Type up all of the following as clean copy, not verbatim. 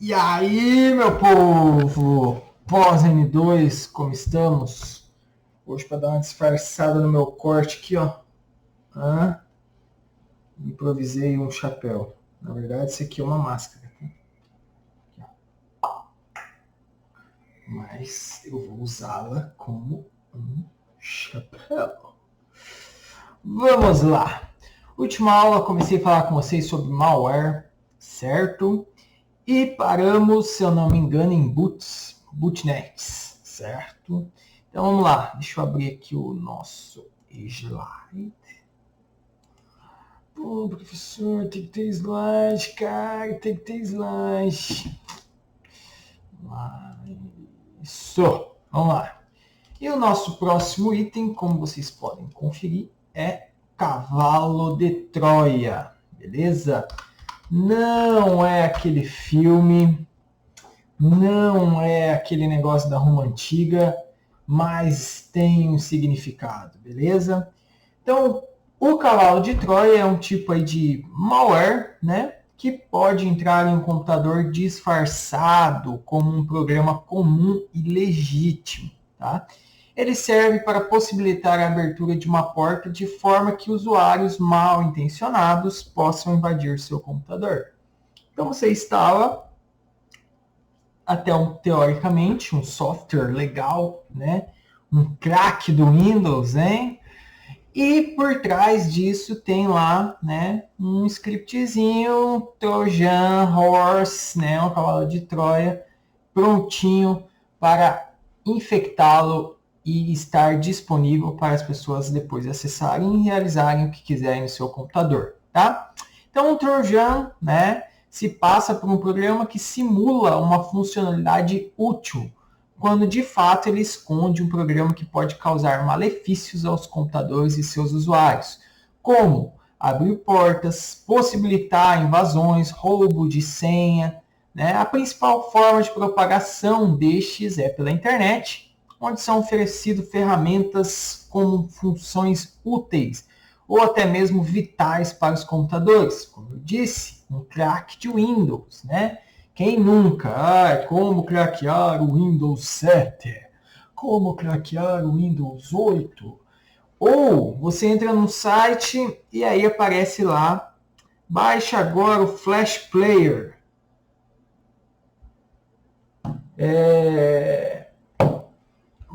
E aí, meu povo? Pós-N2, como estamos? Hoje, para dar uma disfarçada no meu corte aqui, ó. Improvisei um chapéu. Na verdade, isso aqui é uma máscara. Mas eu vou usá-la como um chapéu. Vamos lá. Última aula, comecei a falar com vocês sobre malware, certo? E paramos, se eu não me engano, em bootnets, certo? Então vamos lá, deixa eu abrir aqui o nosso slide. Pô, professor, tem que ter slide, cara, tem que ter slide. Isso, vamos lá. E o nosso próximo item, como vocês podem conferir, é Cavalo de Troia, beleza? Não é aquele filme, não é aquele negócio da Roma Antiga, mas tem um significado, beleza? Então, o Cavalo de Troia é um tipo aí de malware, né? Que pode entrar em um computador disfarçado como um programa comum e legítimo, tá? Ele serve para possibilitar a abertura de uma porta de forma que usuários mal intencionados possam invadir seu computador. Então você instala teoricamente um software legal, né? Um crack do Windows, hein? E por trás disso tem lá, né, um scriptzinho, Trojan Horse, né, um cavalo de Troia, prontinho para infectá-lo e estar disponível para as pessoas depois acessarem e realizarem o que quiserem no seu computador, tá? Então, o Trojan, né, se passa por um programa que simula uma funcionalidade útil, quando de fato ele esconde um programa que pode causar malefícios aos computadores e seus usuários, como abrir portas, possibilitar invasões, roubo de senha, né? A principal forma de propagação destes é pela internet, onde são oferecidas ferramentas como funções úteis ou até mesmo vitais para os computadores. Como eu disse, um crack de Windows, né? Quem nunca? Como craquear o Windows 7? Como craquear o Windows 8? Ou você entra num site e aí aparece lá, baixa agora o Flash Player.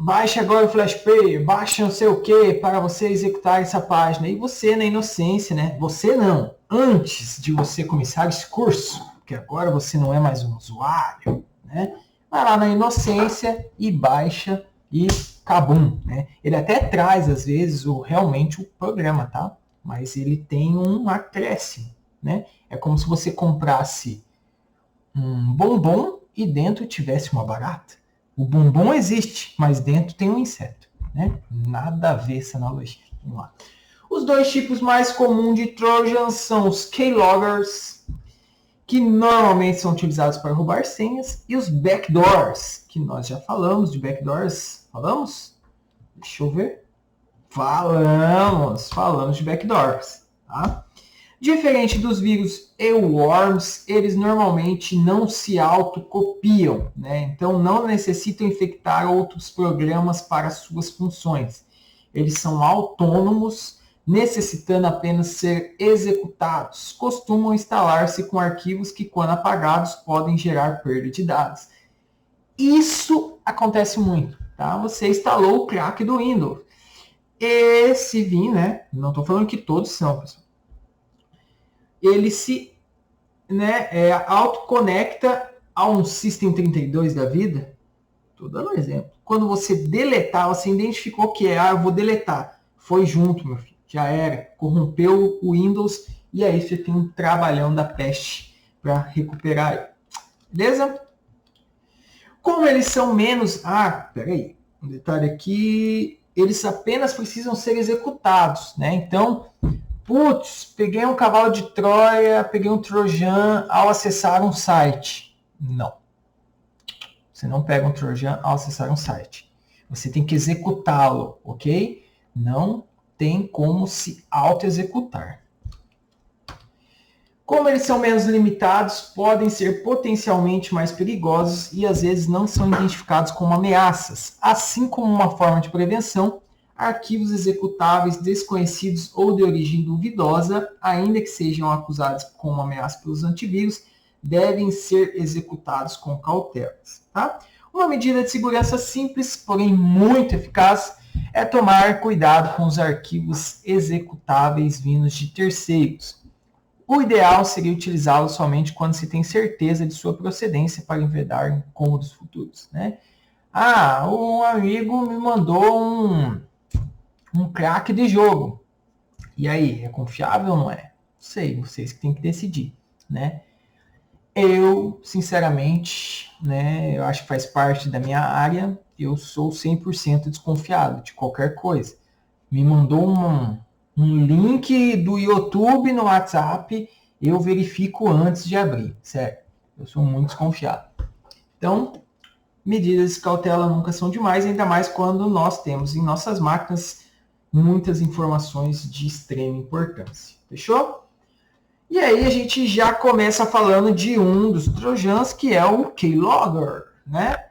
Baixe agora o Flash Player, baixe não sei o que para você executar essa página. E você, na inocência, né? Você não. Antes de você começar esse curso, porque agora você não é mais um usuário, né? Vai lá na inocência e baixa e cabum, né? Ele até traz, às vezes, realmente o programa, tá? Mas ele tem um acréscimo, né? É como se você comprasse um bombom e dentro tivesse uma barata. O bombom existe, mas dentro tem um inseto, né? Nada a ver essa analogia. Vamos lá. Os dois tipos mais comuns de Trojans são os keyloggers, que normalmente são utilizados para roubar senhas, e os backdoors, que nós já falamos de backdoors. Falamos? Deixa eu ver. Falamos de backdoors, tá? Diferente dos vírus e worms, eles normalmente não se autocopiam, né? Então não necessitam infectar outros programas para suas funções. Eles são autônomos, necessitando apenas ser executados. Costumam instalar-se com arquivos que, quando apagados, podem gerar perda de dados. Isso acontece muito, tá? Você instalou o crack do Windows. Esse Vim, né? Não estou falando que todos são, pessoal. Ele se, né, autoconecta a um System 32 da vida. Estou dando um exemplo. Quando você deletar, você identificou que eu vou deletar. Foi junto, meu filho. Já era. Corrompeu o Windows e aí você tem um trabalhão da peste para recuperar. Beleza? Como eles são menos... peraí. Um detalhe aqui. Eles apenas precisam ser executados, né? Então, putz, peguei um cavalo de Troia, peguei um Trojan ao acessar um site. Não. Você não pega um Trojan ao acessar um site. Você tem que executá-lo, ok? Não tem como se auto-executar. Como eles são menos limitados, podem ser potencialmente mais perigosos e às vezes não são identificados como ameaças. Assim como uma forma de prevenção, arquivos executáveis desconhecidos ou de origem duvidosa, ainda que sejam acusados como ameaça pelos antivírus, devem ser executados com cautelas. Tá? Uma medida de segurança simples, porém muito eficaz, é tomar cuidado com os arquivos executáveis vindos de terceiros. O ideal seria utilizá-los somente quando se tem certeza de sua procedência para evitar incômodos futuros. Né? Um amigo me mandou um crack de jogo. E aí, é confiável ou não é? Não sei, vocês que têm que decidir. Né? Eu, sinceramente, né, eu acho que faz parte da minha área, eu sou 100% desconfiado de qualquer coisa. Me mandou um link do YouTube no WhatsApp, eu verifico antes de abrir, sério. Eu sou muito desconfiado. Então, medidas de cautela nunca são demais, ainda mais quando nós temos em nossas máquinas muitas informações de extrema importância. Fechou? E aí a gente já começa falando de um dos trojans, que é o Keylogger, né?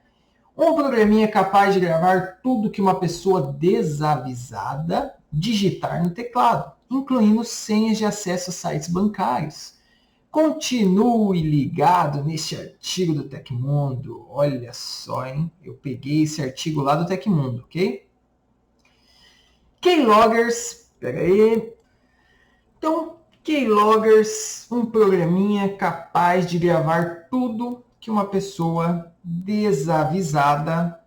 Um programinha capaz de gravar tudo que uma pessoa desavisada digitar no teclado, incluindo senhas de acesso a sites bancários. Continue ligado neste artigo do Tecmundo. Olha só, hein? Eu peguei esse artigo lá do Tecmundo, ok? Keyloggers, pera aí. Então, Keyloggers, um programinha capaz de gravar tudo que uma pessoa desavisada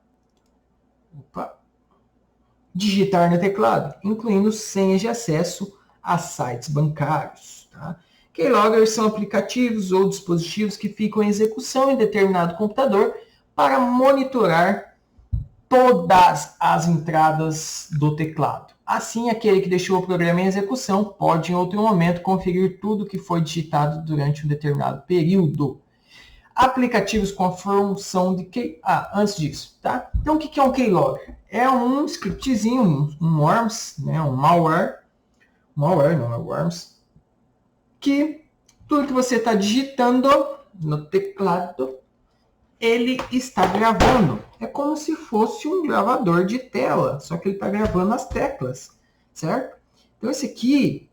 digitar no teclado, incluindo senhas de acesso a sites bancários. Tá? Keyloggers são aplicativos ou dispositivos que ficam em execução em determinado computador para monitorar todas as entradas do teclado. Assim, aquele que deixou o programa em execução pode, em outro momento, conferir tudo que foi digitado durante um determinado período. Aplicativos com a função de antes disso, tá? Então, o que é um keylogger? É um scriptzinho, um worms, né? Um malware, não é worms, que tudo que você está digitando no teclado, ele está gravando. É como se fosse um gravador de tela, só que ele está gravando as teclas, certo? Então, esse aqui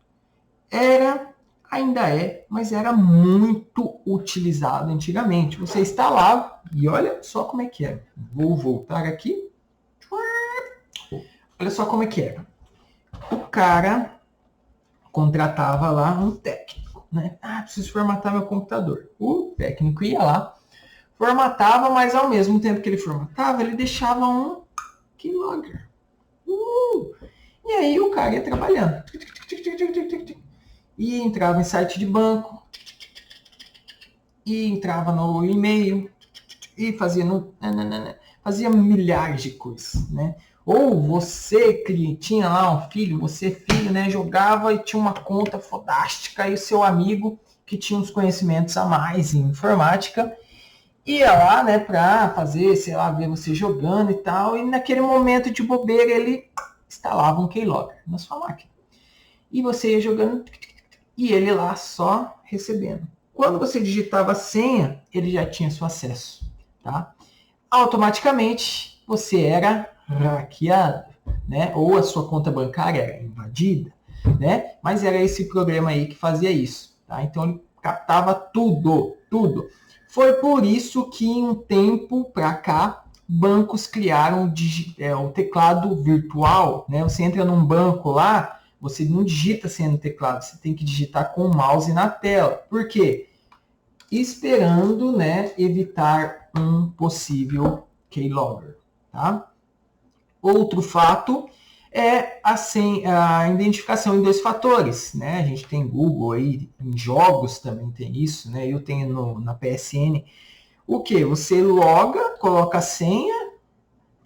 ainda é, mas era muito utilizado antigamente. Você instalava e olha só como é que era. Vou voltar aqui. Olha só como é que era. O cara contratava lá um técnico, né? Preciso formatar meu computador. O técnico ia lá, formatava, mas ao mesmo tempo que ele formatava, ele deixava um keylogger. E aí o cara ia trabalhando. E entrava em site de banco, e entrava no e-mail, e fazia milhares de coisas, né? Ou você tinha lá um filho, né, jogava e tinha uma conta fodástica, e o seu amigo, que tinha uns conhecimentos a mais em informática, ia lá, né, para fazer, sei lá, ver você jogando e tal, e naquele momento de bobeira ele instalava um keylogger na sua máquina. E você ia jogando e ele lá só recebendo. Quando você digitava a senha, ele já tinha seu acesso, tá? Automaticamente você era hackeado, né? Ou a sua conta bancária era invadida, né? Mas era esse programa aí que fazia isso, tá? Então ele captava tudo. Foi por isso que em um tempo para cá bancos criaram o teclado virtual, né? Você entra num banco lá, você não digita senha no teclado, você tem que digitar com o mouse na tela. Por quê? Esperando, né, evitar um possível keylogger. Tá? Outro fato é a identificação em 2 fatores. Né? A gente tem Google aí, em jogos também tem isso, né? Eu tenho na PSN. O que? Você loga, coloca a senha,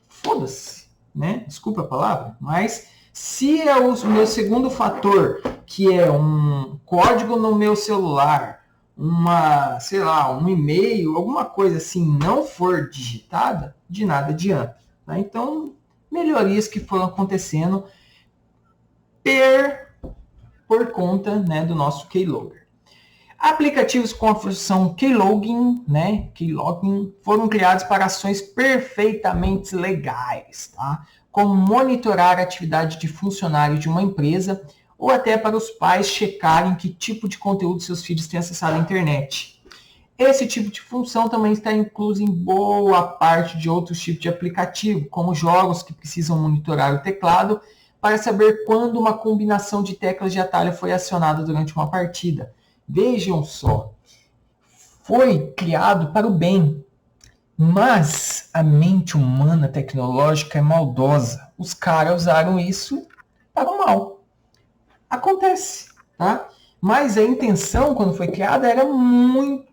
foda-se, né? Desculpa a palavra, mas se é o meu segundo fator, que é um código no meu celular, um e-mail, alguma coisa assim, não for digitada, de nada adianta. Tá? Então, melhorias que foram acontecendo por conta, né, do nosso keylogger. Aplicativos com a função Keylogin, né, Keylogin, foram criados para ações perfeitamente legais, tá? Como monitorar a atividade de funcionário de uma empresa ou até para os pais checarem que tipo de conteúdo seus filhos têm acessado à internet. Esse tipo de função também está incluso em boa parte de outros tipos de aplicativo, como jogos que precisam monitorar o teclado para saber quando uma combinação de teclas de atalho foi acionada durante uma partida. Vejam só, foi criado para o bem, mas a mente humana tecnológica é maldosa. Os caras usaram isso para o mal. Acontece, tá? Mas a intenção, quando foi criada, era muito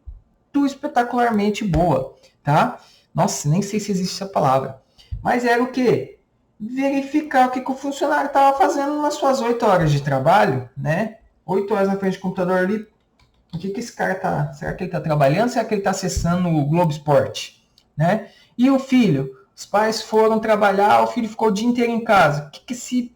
espetacularmente boa, tá? Nossa, nem sei se existe essa palavra. Mas era o quê? Verificar o que o funcionário estava fazendo nas suas 8 horas de trabalho, né? 8 horas na frente do computador ali. O que esse cara tá? Será que ele está trabalhando? Será que ele está acessando o Globo Esporte? Né? E o filho? Os pais foram trabalhar, o filho ficou o dia inteiro em casa. O que esse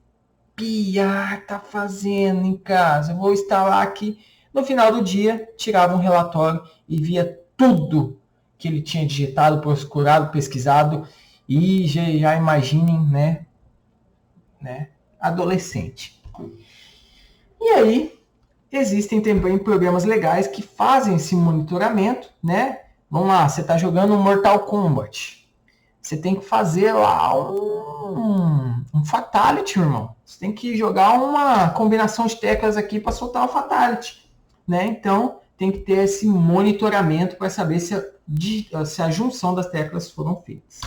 piar tá fazendo em casa? Eu vou instalar aqui. No final do dia, tirava um relatório e via tudo que ele tinha digitado, procurado, pesquisado. E já imaginem, né? Adolescente. E aí, existem também programas legais que fazem esse monitoramento, né? Vamos lá, você está jogando Mortal Kombat. Você tem que fazer lá um Fatality, irmão. Você tem que jogar uma combinação de teclas aqui para soltar o Fatality, né? Então, tem que ter esse monitoramento para saber se a junção das teclas foram feitas.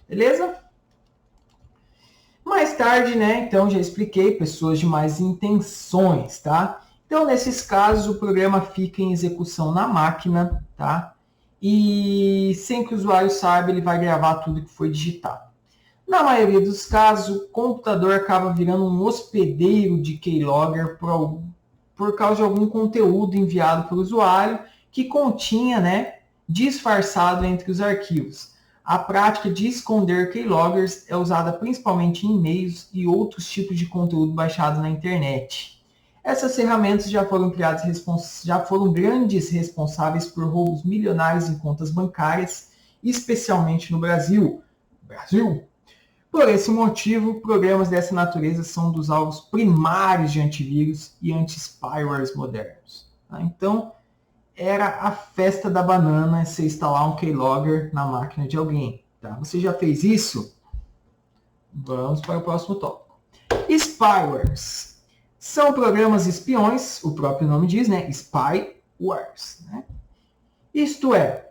Beleza? Mais tarde, né? Então, já expliquei, pessoas de mais intenções, tá? Então, nesses casos, o programa fica em execução na máquina, tá? E sem que o usuário saiba, ele vai gravar tudo que foi digitado. Na maioria dos casos, o computador acaba virando um hospedeiro de keylogger por causa de algum conteúdo enviado pelo usuário que continha, né, disfarçado entre os arquivos. A prática de esconder keyloggers é usada principalmente em e-mails e outros tipos de conteúdo baixado na internet. Essas ferramentas já foram grandes responsáveis por roubos milionários em contas bancárias, especialmente no Brasil. Por esse motivo, programas dessa natureza são dos alvos primários de antivírus e anti-spywares modernos. Então, era a festa da banana você instalar um keylogger na máquina de alguém. Tá? Você já fez isso? Vamos para o próximo tópico. Spywares. São programas espiões, o próprio nome diz, né? Spywares. Né? Isto é,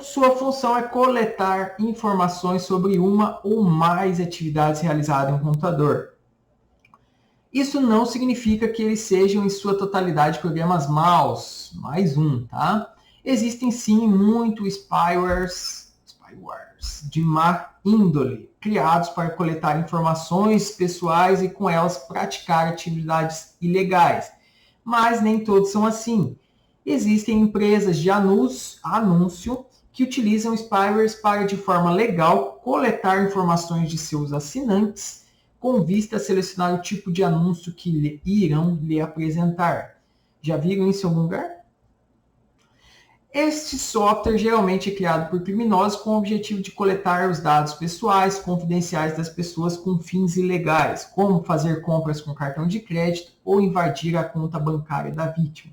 sua função é coletar informações sobre uma ou mais atividades realizadas em um computador. Isso não significa que eles sejam em sua totalidade programas maus, mais um, tá? Existem sim muitos spywares de má índole, criados para coletar informações pessoais e com elas praticar atividades ilegais. Mas nem todos são assim. Existem empresas de anúncio que utilizam spywares para, de forma legal, coletar informações de seus assinantes com vista a selecionar o tipo de anúncio que irão lhe apresentar. Já viram isso em algum lugar? Este software geralmente é criado por criminosos com o objetivo de coletar os dados pessoais confidenciais das pessoas com fins ilegais, como fazer compras com cartão de crédito ou invadir a conta bancária da vítima.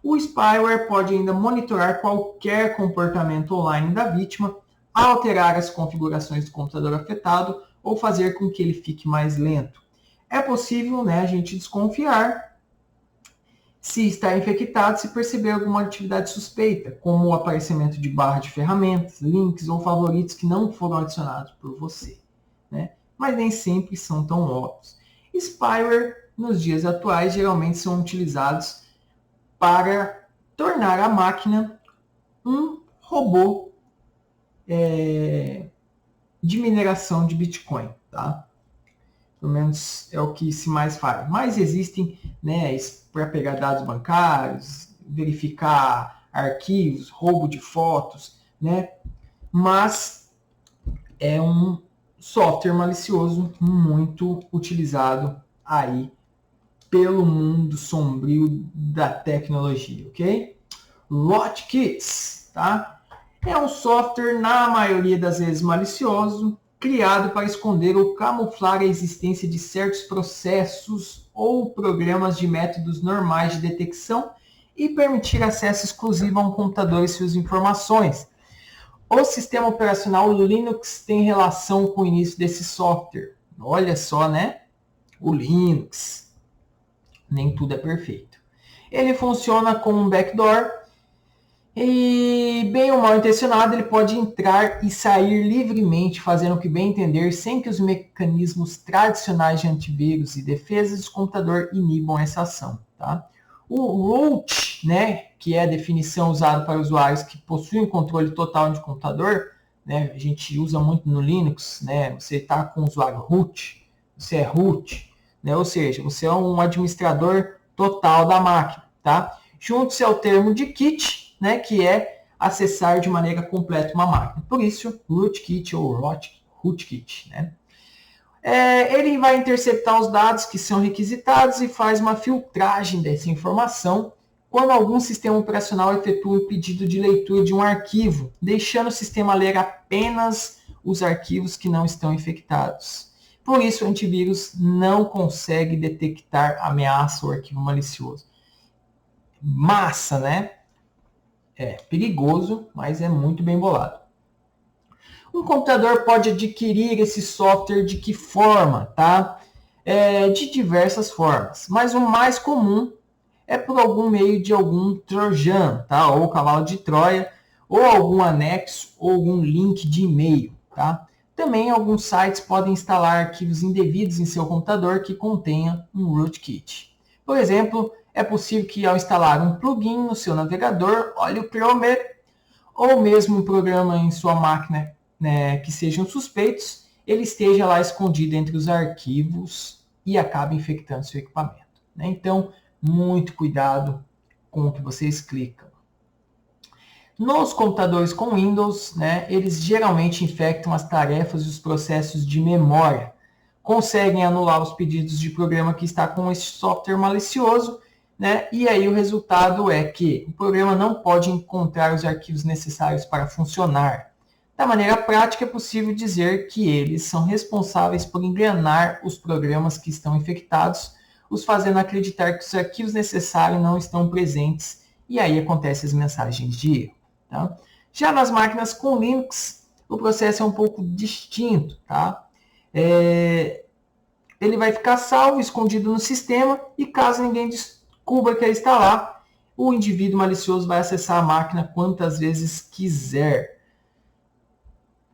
O spyware pode ainda monitorar qualquer comportamento online da vítima, alterar as configurações do computador afetado ou fazer com que ele fique mais lento. É possível, né, a gente desconfiar se está infectado, se perceber alguma atividade suspeita, como o aparecimento de barra de ferramentas, links ou favoritos que não foram adicionados por você. Né? Mas nem sempre são tão óbvios. Spyware, nos dias atuais, geralmente são utilizados para tornar a máquina um robô de mineração de Bitcoin. Tá? Pelo menos é o que se mais faz. Mas existem, né, para pegar dados bancários, verificar arquivos, roubo de fotos, né? Mas é um software malicioso muito utilizado aí pelo mundo sombrio da tecnologia, ok? rootkits, tá? É um software, na maioria das vezes malicioso, criado para esconder ou camuflar a existência de certos processos ou programas de métodos normais de detecção e permitir acesso exclusivo a um computador e suas informações. O sistema operacional Linux tem relação com o início desse software. Olha só, né? O Linux. Nem tudo é perfeito. Ele funciona como um backdoor e, bem ou mal intencionado, ele pode entrar e sair livremente, fazendo o que bem entender, sem que os mecanismos tradicionais de antivírus e defesas do computador inibam essa ação. Tá? O root, né, que é a definição usada para usuários que possuem controle total de computador, né, a gente usa muito no Linux, né, você está com o usuário root, você é root, né, ou seja, você é um administrador total da máquina. Tá? Junto-se ao termo de kit, né, que é acessar de maneira completa uma máquina. Por isso, rootkit ou rootkit. Né? Ele vai interceptar os dados que são requisitados e faz uma filtragem dessa informação quando algum sistema operacional efetua um pedido de leitura de um arquivo, deixando o sistema ler apenas os arquivos que não estão infectados. Por isso, o antivírus não consegue detectar ameaça ou arquivo malicioso. Massa, né? É perigoso, mas é muito bem bolado. Um computador pode adquirir esse software de que forma, tá? De diversas formas, mas o mais comum é por algum meio de algum trojan, tá? Ou cavalo de Troia, ou algum anexo, ou algum link de e-mail, tá? Também alguns sites podem instalar arquivos indevidos em seu computador que contenham um rootkit. Por exemplo, é possível que ao instalar um plugin no seu navegador, olhe o Chrome, ou mesmo um programa em sua máquina, né, que sejam suspeitos, ele esteja lá escondido entre os arquivos e acabe infectando seu equipamento. Né? Então, muito cuidado com o que vocês clicam. Nos computadores com Windows, né, eles geralmente infectam as tarefas e os processos de memória, conseguem anular os pedidos de programa que está com esse software malicioso, né? E aí o resultado é que o programa não pode encontrar os arquivos necessários para funcionar. Da maneira prática, é possível dizer que eles são responsáveis por enganar os programas que estão infectados, os fazendo acreditar que os arquivos necessários não estão presentes, e aí acontecem as mensagens de erro. Tá? Já nas máquinas com Linux, o processo é um pouco distinto. Tá? Ele vai ficar salvo, escondido no sistema, e caso ninguém descubra que ele está lá, o indivíduo malicioso vai acessar a máquina quantas vezes quiser.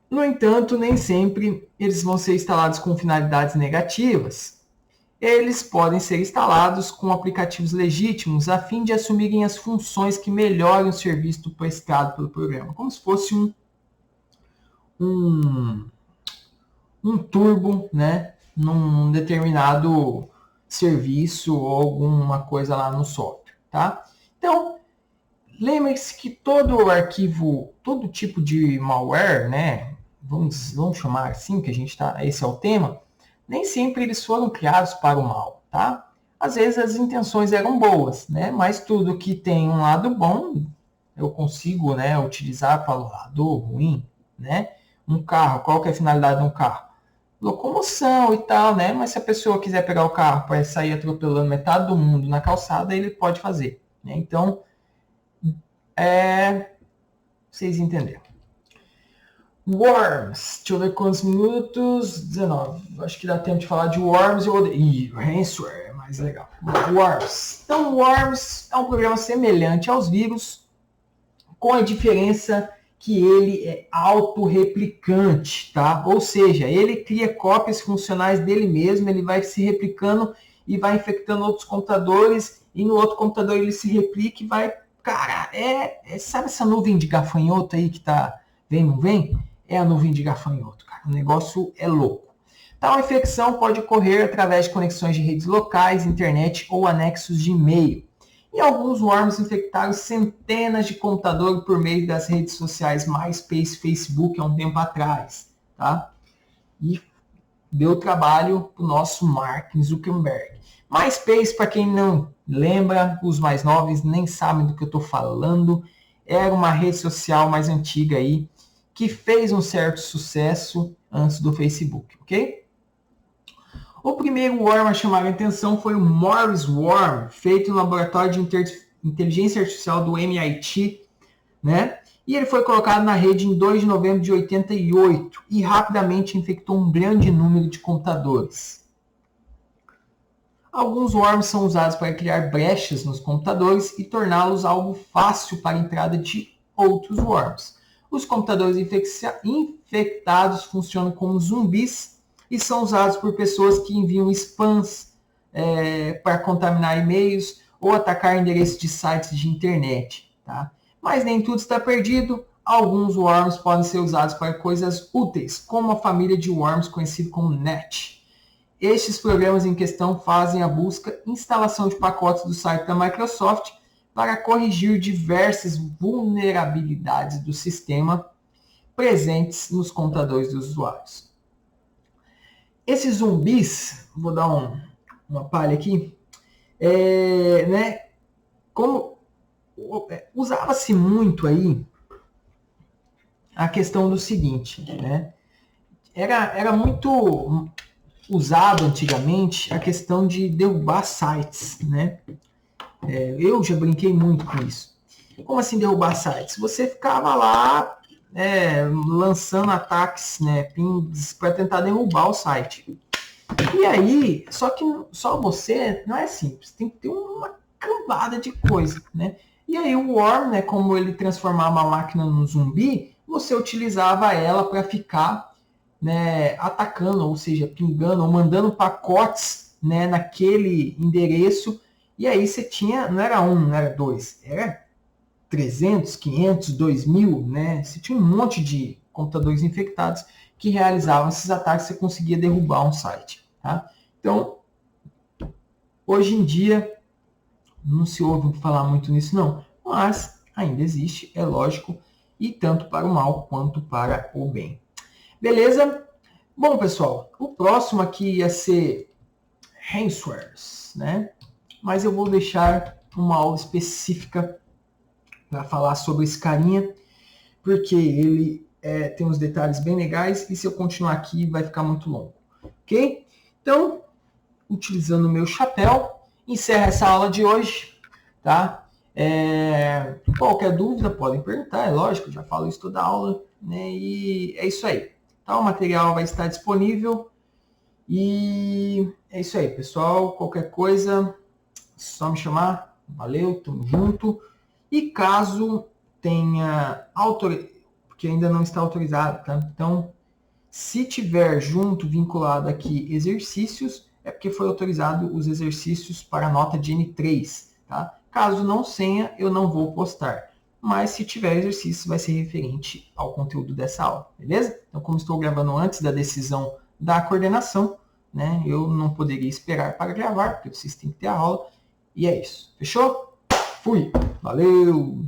No entanto, nem sempre eles vão ser instalados com finalidades negativas. Eles podem ser instalados com aplicativos legítimos a fim de assumirem as funções que melhorem o serviço prestado pelo programa, como se fosse um turbo, né, num determinado serviço ou alguma coisa lá no software. Tá? Então, lembre-se que todo arquivo, todo tipo de malware, né, vamos chamar assim, que esse é o tema, nem sempre eles foram criados para o mal, tá? Às vezes as intenções eram boas, né? Mas tudo que tem um lado bom, eu consigo, né, utilizar para o lado ruim, né? Um carro, qual que é a finalidade de um carro? Locomoção e tal, né? Mas se a pessoa quiser pegar o carro para sair atropelando metade do mundo na calçada, ele pode fazer, né? Então, vocês entenderam. Worms, deixa eu ver quantos minutos, 19, acho que dá tempo de falar de Worms e ransomware é mais legal. Worms, então Worms é um programa semelhante aos vírus, com a diferença que ele é autorreplicante, tá? Ou seja, ele cria cópias funcionais dele mesmo, ele vai se replicando e vai infectando outros computadores, e no outro computador ele se replica e vai... Cara, sabe essa nuvem de gafanhoto aí que tá... Vem, não vem? É a nuvem de gafanhoto, cara. O negócio é louco. Tal infecção pode ocorrer através de conexões de redes locais, internet ou anexos de e-mail. E alguns worms infectaram centenas de computadores por meio das redes sociais MySpace, Facebook há um tempo atrás. Tá? E deu trabalho para o nosso Mark Zuckerberg. MySpace, para quem não lembra, os mais novos nem sabem do que eu estou falando, era uma rede social mais antiga aí, que fez um certo sucesso antes do Facebook, ok? O primeiro worm a chamar a atenção foi o Morris Worm, feito no laboratório de inteligência artificial do MIT, né? E ele foi colocado na rede em 2 de novembro de 88 e rapidamente infectou um grande número de computadores. Alguns worms são usados para criar brechas nos computadores e torná-los algo fácil para a entrada de outros worms. Os computadores infectados funcionam como zumbis e são usados por pessoas que enviam spams para contaminar e-mails ou atacar endereços de sites de internet. Tá? Mas nem tudo está perdido. Alguns worms podem ser usados para coisas úteis, como a família de worms conhecido como NET. Estes programas em questão fazem a busca e instalação de pacotes do site da Microsoft para corrigir diversas vulnerabilidades do sistema presentes nos computadores dos usuários. Esses zumbis, vou dar uma palha aqui, como usava-se muito aí a questão do seguinte, né? Era muito usado antigamente a questão de derrubar sites, né? Eu já brinquei muito com isso. Como assim derrubar sites? Você ficava lá lançando ataques, né, pings, para tentar derrubar o site. E aí, só que só você não é simples, tem que ter uma cambada de coisa, né? E aí o worm, né, como ele transformava a máquina num zumbi, você utilizava ela para ficar, né, atacando, ou seja, pingando, ou mandando pacotes, né, naquele endereço. E aí você tinha, não era um, não era dois, era 300, 500, 2000, né? Você tinha um monte de computadores infectados que realizavam esses ataques, você conseguia derrubar um site. Tá? Então, hoje em dia, não se ouve falar muito nisso não, mas ainda existe, é lógico, e tanto para o mal quanto para o bem. Beleza? Bom, pessoal, o próximo aqui ia ser ransomwares, né? Mas eu vou deixar uma aula específica para falar sobre esse carinha, porque ele tem uns detalhes bem legais e se eu continuar aqui vai ficar muito longo, ok? Então, utilizando o meu chapéu, encerra essa aula de hoje, tá? Qualquer dúvida podem perguntar, é lógico, já falo isso toda aula, né? E é isso aí. Tá? O material vai estar disponível e é isso aí, pessoal. Qualquer coisa, só me chamar. Valeu, tamo junto. E caso tenha porque ainda não está autorizado, tá? Então, se tiver junto, vinculado aqui exercícios, é porque foi autorizado os exercícios para a nota de N3, tá? Caso não tenha, eu não vou postar. Mas se tiver exercício, vai ser referente ao conteúdo dessa aula, beleza? Então, como estou gravando antes da decisão da coordenação, né, eu não poderia esperar para gravar, porque vocês têm que ter a aula. E é isso. Fechou? Fui! Valeu!